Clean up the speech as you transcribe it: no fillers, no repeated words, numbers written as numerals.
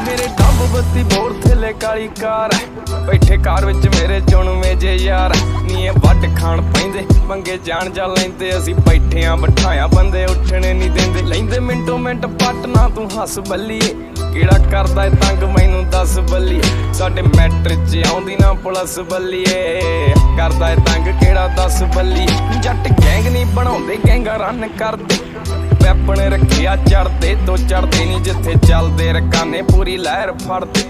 मेरे डब बत्ती बोर थले काली कार बैठे कार विच मेरे चुणवे जे यार नी वड खाण पैंदे मंगे जान जा लैंदे असी बैठे आ बिठाया बंदे उठने नहीं देंदे लैंदे मिंटो मिंट पटना तू हस बल्लीए केड़ा करदा है तंग मैनू दस बल्लीए साडे मैट्रिक च आउंदी ना पुलिस बल्लीए करदा है तंग केड़ा दस बल्लीए जट गैंग नहीं बनाउंदे गैंगा रन करदे वैपन रखिया चढ़दे दो चढ़दे नहीं जिथे चलदे रकाने पूरी लहर फड़दे